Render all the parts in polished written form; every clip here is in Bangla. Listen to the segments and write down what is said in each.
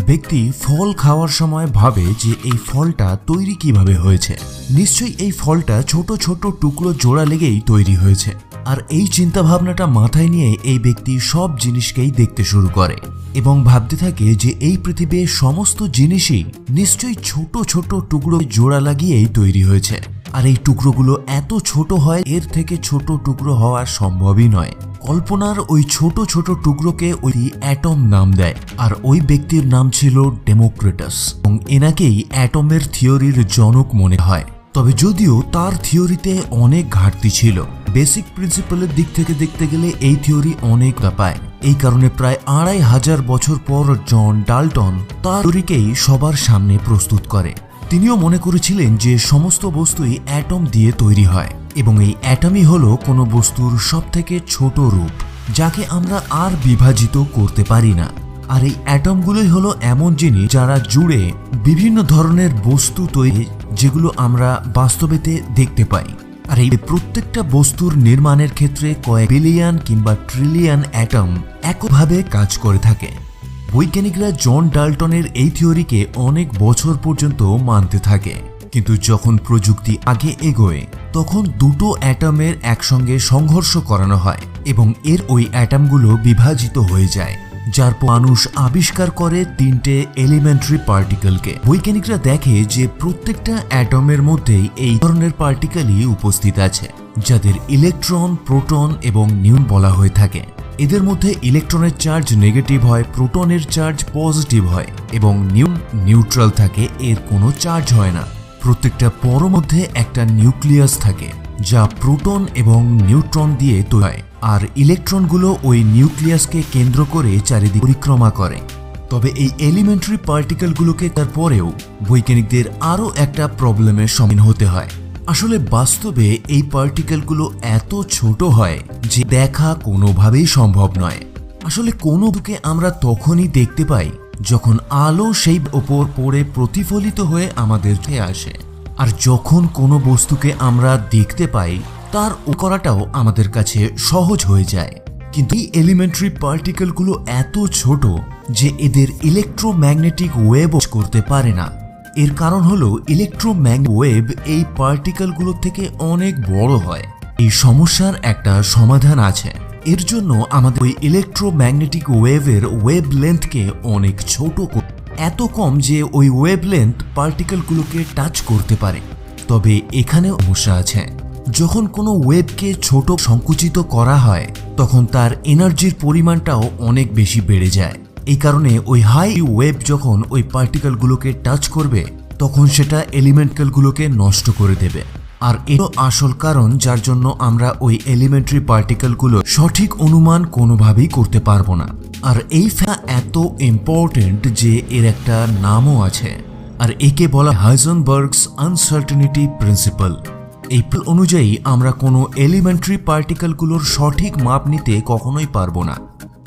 ব্যক্তি ফল খাওয়ার সময় ভাবে যে এই ফলটা তৈরি কিভাবে হয়েছে। নিশ্চয়ই এই ফলটা ছোট ছোট টুকরো জোড়া লেগেই তৈরি হয়েছে। আর এই চিন্তা ভাবনাটা মাথায় নিয়ে এই ব্যক্তি সব জিনিসকেই দেখতে শুরু করে এবং ভাবতে থাকে যে এই পৃথিবীর সমস্ত জিনিসই নিশ্চয়ই ছোট ছোট টুকরো জোড়া লাগিয়েই তৈরি হয়েছে। আর এই টুকরোগুলো এত ছোট হয়, এর থেকে ছোট টুকরো হওয়া সম্ভবই নয়। কল্পনার ওই ছোট ছোট টুকরোকে ওই অ্যাটম নাম দেয়, আর ওই ব্যক্তির নাম ছিল ডেমোক্রিটাস, এবং এনাকেই অ্যাটমের থিওরির জনক মনে হয়। তবে যদিও তার থিওরিতে অনেক ঘাটতি ছিল, বেসিক প্রিন্সিপালের দিক থেকে দেখতে গেলে এই থিওরি অনেক পায়। এই কারণে প্রায় 2500 বছর পর জন ডাল্টন তার থিওরিকেই সবার সামনে প্রস্তুত করে। তিনিও মনে করেছিলেন যে সমস্ত বস্তুই অ্যাটম দিয়ে তৈরি হয় এবং এই অ্যাটমই হলো কোনো বস্তুর সবথেকে ছোট রূপ, যাকে আমরা আর বিভাজিত করতে পারি না। আর এই অ্যাটমগুলোই হলো এমন জিনিস যারা জুড়ে বিভিন্ন ধরনের বস্তু তৈরি, যেগুলো আমরা বাস্তবেতে দেখতে পাই। আর এই প্রত্যেকটা বস্তুর নির্মাণের ক্ষেত্রে কয়েক বিলিয়ন কিংবা ট্রিলিয়ন অ্যাটম একভাবে কাজ করে থাকে। বৈজ্ঞানিকরা জন ডাল্টনের এই থিওরিকে অনেক বছর পর্যন্ত মানতে থাকে, কিন্তু যখন প্রযুক্তি আগে এগোয় তখন দুটো অ্যাটমের একসঙ্গে সংঘর্ষ করানো হয় এবং ওই অ্যাটমগুলো বিভাজিত হয়ে যায়, যার মানুষ আবিষ্কার করে 3টে এলিমেন্টারি পার্টিকেলকে। বৈজ্ঞানিকরা দেখে যে প্রত্যেকটা অ্যাটমের মধ্যেই এই ধরনের পার্টিকেলই উপস্থিত আছে, যাদের ইলেকট্রন, প্রোটন এবং নিউট্রন বলা হয়ে থাকে। এদের মধ্যে ইলেকট্রনের চার্জ নেগেটিভ হয়, প্রোটনের চার্জ পজিটিভ হয় এবং নিউট্রাল থাকে, এর কোনো চার্জ হয় না। প্রত্যেকটা পরমাণুর মধ্যে একটা নিউক্লিয়াস থাকে, যা প্রোটন এবং নিউট্রন দিয়ে তৈরি হয়, আর ইলেকট্রনগুলো ওই নিউক্লিয়াসকে কেন্দ্র করে চারিদিকে পরিক্রমা করে। তবে এই এলিমেন্টারি পার্টিকেলগুলোকে তারপরেও বৈজ্ঞানিকদের আরও একটা প্রবলেমের সম্মুখীন হতে হয়। আসলে বাস্তবে এই পার্টিকেলগুলো এত ছোট হয় যে দেখা কোনোভাবেই সম্ভব নয়। আসলে কোনো বস্তুকে আমরা তখনই দেখতে পাই যখন আলো সেই ওপর পড়ে প্রতিফলিত হয়ে আমাদের চোখে আসে, আর যখন কোনো বস্তুকে আমরা দেখতে পাই তার করাটাও আমাদের কাছে সহজ হয়ে যায়। কিন্তু এই এলিমেন্টারি পার্টিকেলগুলো এত ছোট যে এদের ইলেকট্রোম্যাগনেটিক ওয়েভ করতে পারে না। এর কারণ হলো ইলেকট্রোম্যাগনেটিক ওয়েভ এই পার্টিকেলগুলো থেকে অনেক বড় হয়। এই সমস্যার একটা সমাধান আছে। এর জন্য আমাদের ওই ইলেকট্রোম্যাগনেটিক ওয়েভের ওয়েভ লেন্থকে অনেক ছোট, এত কম যে ওই ওয়েভ লেন্থ পার্টিকেলগুলোকে টাচ করতে পারে। তবে এখানেও সমস্যা আছে। যখন কোনো ওয়েভকে ছোট সংকুচিত করা হয় তখন তার এনার্জির পরিমাণটাও অনেক বেশি বেড়ে যায়। এই কারণে ওই হাই ওয়েভ যখন ওই পার্টিকেলগুলোকে টাচ করবে তখন সেটা এলিমেন্টগুলোকে নষ্ট করে দেবে। আর এর আসল কারণ যার জন্য আমরা ওই এলিমেন্টারি পার্টিকেলগুলো সঠিক অনুমান কোনোভাবেই করতে পারবো না। আর এই এত ইম্পর্টেন্ট যে এর একটা নামও আছে, আর একে বলা হাইজেনবার্গস আনসার্টেনিটি প্রিন্সিপাল। এই অনুযায়ী আমরা কোনো এলিমেন্টারি পার্টিকেলগুলোর সঠিক মাপ নিতে কখনোই পারবো না।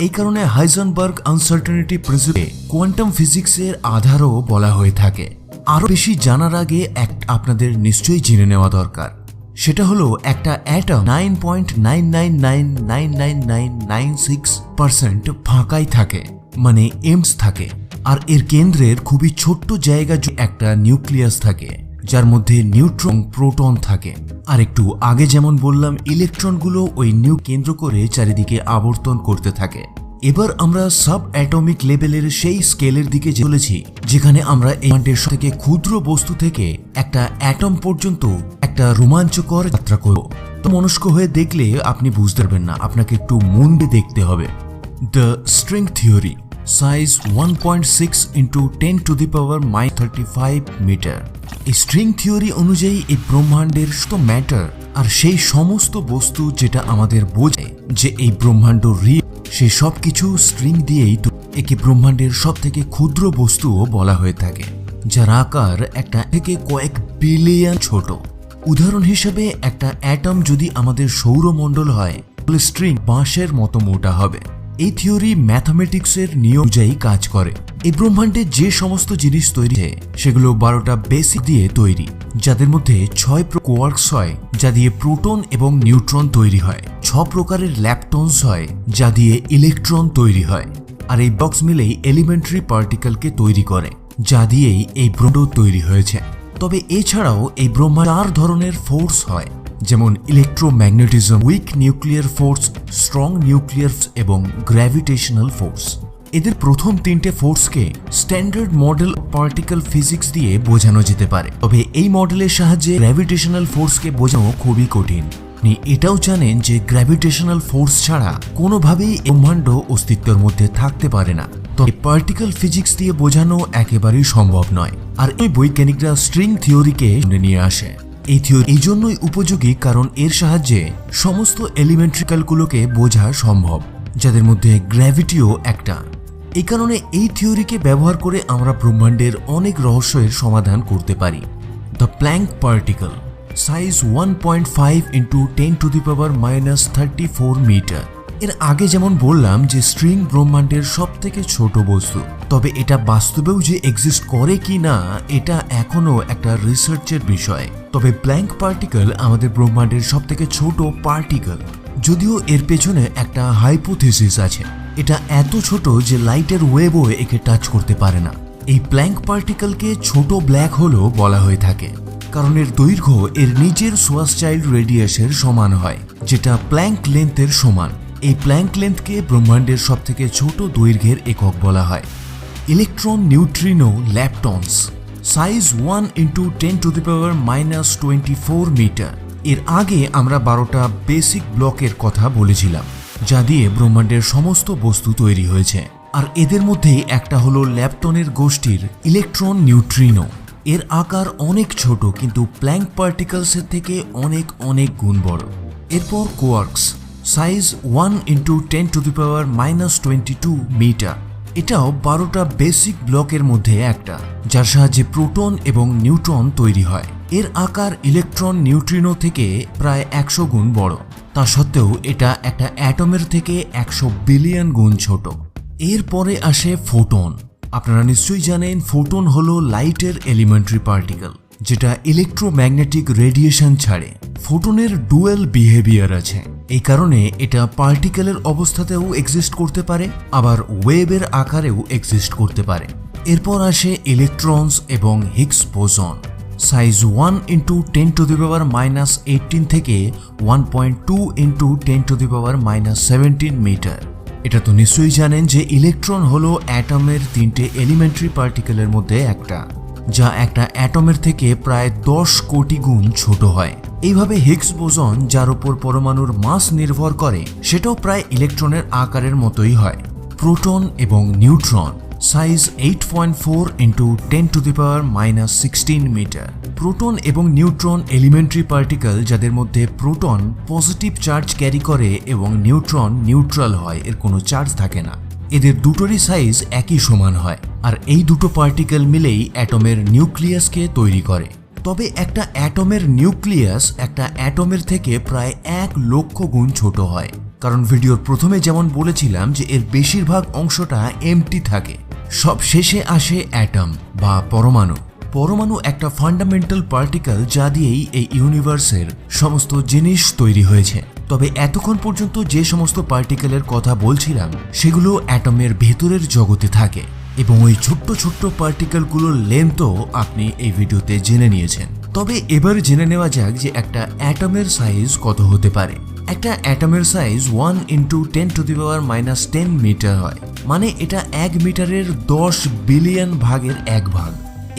এই কারণে হাইজেনবার্গ আনসার্টেনিটি প্রিন্সিপাল কোয়ান্টাম ফিজিক্সের আধারও বলা হয়ে থাকে। আরো বেশি জানার আগে আপনাদের নিশ্চয়ই জেনে নেওয়া দরকার, সেটা হলো একটা অ্যাটম 9.99999996% ফাঁকাই থাকে, মানে এমস থাকে। আর এর কেন্দ্রের খুবই ছোট্ট জায়গা একটা নিউক্লিয়াস থাকে, যার মধ্যে নিউট্রন, প্রোটন থাকে। আর একটু আগে যেমন বললাম, ইলেকট্রনগুলো ওই কেন্দ্র করে চারিদিকে আবর্তন করতে থাকে। এবার আমরা সাব অ্যাটমিক লেভেলের সেই স্কেলের দিকে চলেছি, যেখানে আমরা এই ব্রহ্মাণ্ডের থেকে ক্ষুদ্র বস্তু থেকে একটা অ্যাটম পর্যন্ত একটা রোমাঞ্চকর যাত্রা করব। তো মনস্ক হয়ে দেখলে আপনি বুঝতে পারবেন না, আপনাকে একটু মন দিয়ে দেখতে হবে। The string theory, size 1.6 × 10⁻35 metre. এই স্ট্রিং থিওরি অনুযায়ী এই ব্রহ্মাণ্ডের সমস্ত ম্যাটার আর সেই সমস্ত বস্তু যেটা আমাদের বোঝায় যে এই ব্রহ্মাণ্ড রিয়েল, সেই সব কিছু স্ট্রিং দিয়েই একে ব্রহ্মাণ্ডের সব থেকে ক্ষুদ্র বস্তুও বলা হয়ে থাকে, যার আকার একটা থেকে কয়েক বিলিয়ন ছোট। উদাহরণ হিসেবে একটা অ্যাটম যদি আমাদের সৌরমণ্ডল হয় তাহলে স্ট্রিং বাঁশের মতো মোটা হবে। এই থিওরি ম্যাথমেটিক্সের নিয়ম অনুযায়ী কাজ করে। এই ব্রহ্মাণ্ডে যে সমস্ত জিনিস তৈরি হয় সেগুলো 12টা বেসিক দিয়ে তৈরি, যাদের মধ্যে 6 কোয়ার্কস হয় যা দিয়ে প্রোটন এবং নিউট্রন তৈরি হয়, 6 প্রকারের ল্যাপটনস হয় যা দিয়ে ইলেকট্রন তৈরি হয়, আর এই বক্স মিলেই এলিমেন্টারি পার্টিকেলকে তৈরি করে, যা দিয়েই এই ব্রহ্মাণ্ড তৈরি হয়েছে। তবে এছাড়াও এই ব্রহ্মাণ্ডে 4 ধরনের ফোর্স হয়, যেমন electromagnetism, week nuclear force, strong nuclear এবং গ্র্যাভিটেশনাল ফোর্স। এদের প্রথম 3টে ফোর্সকে স্ট্যান্ডার্ড মডেল পার্টিকেল ফিজিক্স দিয়ে বোঝানো যেতে পারে। তবে এই মডেলের সাহায্যে গ্র্যাভিটেশনাল ফোর্সকে বোঝানো খুবই কঠিন। আপনি এটাও জানেন যে গ্র্যাভিটেশনাল ফোর্স ছাড়া কোনোভাবেই ব্রহ্মাণ্ড অস্তিত্বের মধ্যে থাকতে পারে না। তবে পার্টিকেল ফিজিক্স দিয়ে বোঝানো একেবারেই সম্ভব নয়। আর এই বৈজ্ঞানিকরা স্ট্রিং থিওরিকে নিয়ে আসে। এই থিওরি এই জন্যই উপযোগী কারণ এর সাহায্যে সমস্ত এলিমেন্ট্রিক্যালগুলোকে বোঝা সম্ভব, যাদের মধ্যে গ্র্যাভিটিও একটা। এই কারণে এই থিওরিকে ব্যবহার করে আমরা ব্রহ্মাণ্ডের অনেক রহস্যের সমাধান করতে পারি। The Planck particle, size 1.5 × 10⁻34 metre. এর আগে যেমন বললাম যে স্ট্রিং ব্রহ্মাণ্ডের সবথেকে ছোট বস্তু, তবে এটা বাস্তবেও যে এক্সিস্ট করে কি না এটা এখনো একটা রিসার্চের বিষয়। তবে প্ল্যাঙ্ক পার্টিকেল আমাদের ব্রহ্মাণ্ডের সবথেকে ছোট পার্টিকেল, যদিও এর পেছনে একটা হাইপোথিসিস আছে। এটা এত ছোট যে লাইটের ওয়েভও একে টাচ করতে পারে না। এই প্ল্যাঙ্ক পার্টিকেলকে ছোট ব্ল্যাক হোলও বলা হয়ে থাকে, কারণ এর দৈর্ঘ্য এর নিজের সোয়াসচাইল্ড রেডিয়াসের সমান হয়, যেটা প্ল্যাঙ্ক লেন্থের সমান। এই প্ল্যাঙ্ক লেন্থকে ব্রহ্মাণ্ডের সবথেকে ছোট দৈর্ঘ্যের একক বলা হয়। Electron, neutrino, leptons, size 1 × 10⁻24 metre. এর আগে আমরা 12টা বেসিক ব্লকের কথা বলেছিলাম, যা দিয়ে ব্রহ্মাণ্ডের সমস্ত বস্তু তৈরি হয়েছে। আর এদের মধ্যেই একটা হলো ল্যাপটনের গোষ্ঠীর ইলেকট্রন, নিউট্রিনো। এর আকার অনেক ছোট, কিন্তু প্ল্যাঙ্ক পার্টিকেলসের থেকে অনেক অনেক গুণ বড়। এরপর কোয়ার্কস, সাইজ 1 × 10⁻22 মিটার। এটাও 12টা বেসিক ব্লকের মধ্যে একটা, যার সাহায্যে প্রোটন এবং নিউট্রন তৈরি হয়। এর আকার ইলেকট্রন, নিউট্রিনো থেকে প্রায় 100 গুণ বড়। তা সত্ত্বেও এটা একটা অ্যাটমের থেকে 100 বিলিয়ন গুণ ছোট। এরপরে আসে ফোটন। আপনারা নিশ্চয়ই জানেন ফোটন হলো লাইটের এলিমেন্টারি পার্টিকেল, যেটা ইলেকট্রোম্যাগনেটিক রেডিয়েশন ছাড়ে। ফোটনের ডুয়েল বিহেভিয়ার আছে, এই কারণে এটা পার্টিকেলের অবস্থাতেও এক্সিস্ট করতে পারে, আবার ওয়েভের আকারেও এক্সিস্ট করতে পারে। এরপর আসে ইলেকট্রনস এবং হিগস বোসন, সাইজ 1 × 10⁻18 থেকে 1.2 × 10⁻17 মিটার। এটা তো নিশ্চয়ই জানেন যে ইলেকট্রন হলো অ্যাটমের 3টে এলিমেন্টারি পার্টিকেলের মধ্যে একটা, যা একটা অ্যাটমের থেকে প্রায় 10 কোটি গুণ ছোট হয়। এইভাবে হিগস বোসন, যার উপর পরমাণুর মাস নির্ভর করে, সেটাও প্রায় ইলেকট্রনের আকারের মতোই হয়। প্রোটন এবং নিউট্রন, সাইজ 8.4 × 10⁻16 মিটার। প্রোটন এবং নিউট্রন এলিমেন্টারি পার্টিকেল, যাদের মধ্যে প্রোটন পজিটিভ চার্জ ক্যারি করে এবং নিউট্রন নিউট্রাল হয়, এর কোনো চার্জ থাকে না। এদের দুটোরই সাইজ একই সমান হয়, আর এই দুটো পার্টিকেল মিলেই অ্যাটমের নিউক্লিয়াসকে তৈরি করে। তবে একটা অ্যাটমের নিউক্লিয়াস একটা অ্যাটমের থেকে প্রায় 1 লক্ষ গুণ ছোট হয়, কারণ ভিডিওর প্রথমে যেমন বলেছিলাম যে এর বেশিরভাগ অংশটা এমটি থাকে। সব শেষে আসে অ্যাটম বা পরমাণু। পরমাণু একটা ফান্ডামেন্টাল পার্টিকেল, যা দিয়েই এই ইউনিভার্সের সমস্ত জিনিস তৈরি হয়েছে। তবে এতক্ষণ পর্যন্ত যে সমস্ত পার্টিকেলের কথা বলছিলাম সেগুলো অ্যাটমের ভেতরের জগতে থাকে, এবং ওই ছোট্ট ছোট্ট পার্টিকেলগুলোর লেন্থও আপনি এই ভিডিওতে জেনে নিয়েছেন। তবে এবার জেনে নেওয়া যাক যে একটা অ্যাটমের সাইজ কত হতে পারে। একটা অ্যাটমের সাইজ 1 × 10⁻10 মিটার হয়, মানে এটা 1 মিটারের 10 বিলিয়ন ভাগের 1 ভাগ।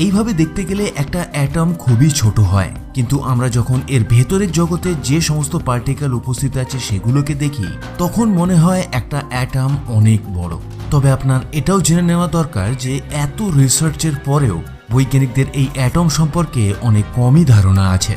এইভাবে দেখতে গেলে একটা অ্যাটম খুবই ছোট হয়, কিন্তু আমরা যখন এর ভেতরের জগতে যে সমস্ত পার্টিকেল উপস্থিত আছে সেগুলোকে দেখি, তখন মনে হয় একটা অ্যাটম অনেক বড়। তবে আপনার এটাও জেনে নেওয়া দরকার যে এত রিসার্চের পরেও বৈজ্ঞানিকদের এই অ্যাটম সম্পর্কে অনেক কমই ধারণা আছে।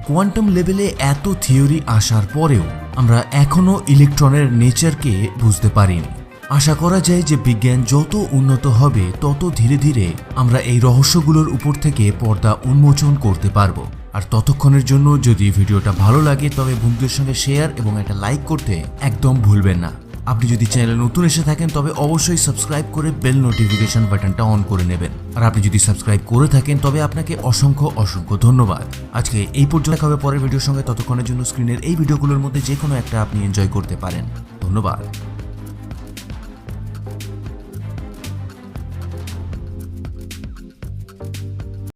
কোয়ান্টাম লেভেলে এত থিওরি আসার পরেও আমরা এখনো ইলেকট্রনের নেচারকে বুঝতে পারিনি। আশা করা যায় যে বিজ্ঞান যত উন্নত হবে তত ধীরে ধীরে আমরা এই রহস্যগুলোর উপর থেকে পর্দা উন্মোচন করতে পারবো। আর ততক্ষণের জন্য যদি ভিডিওটা ভালো লাগে তবে বন্ধুদের সঙ্গে শেয়ার এবং একটা লাইক করতে একদম ভুলবেন না। আপনি যদি চ্যানেলে নতুন এসে থাকেন তবে অবশ্যই সাবস্ক্রাইব করে বেল নোটিফিকেশন বাটনটা অন করে নেবেন। আর আপনি যদি সাবস্ক্রাইব করে থাকেন তবে আপনাকে অসংখ্য অসংখ্য ধন্যবাদ। আজকে এই পর্যন্ত দেখা হবে পরের ভিডিওর সঙ্গে। ততক্ষণের জন্য স্ক্রিনের এই ভিডিওগুলোর মধ্যে যে কোনো একটা আপনি এনজয় করতে পারেন। ধন্যবাদ।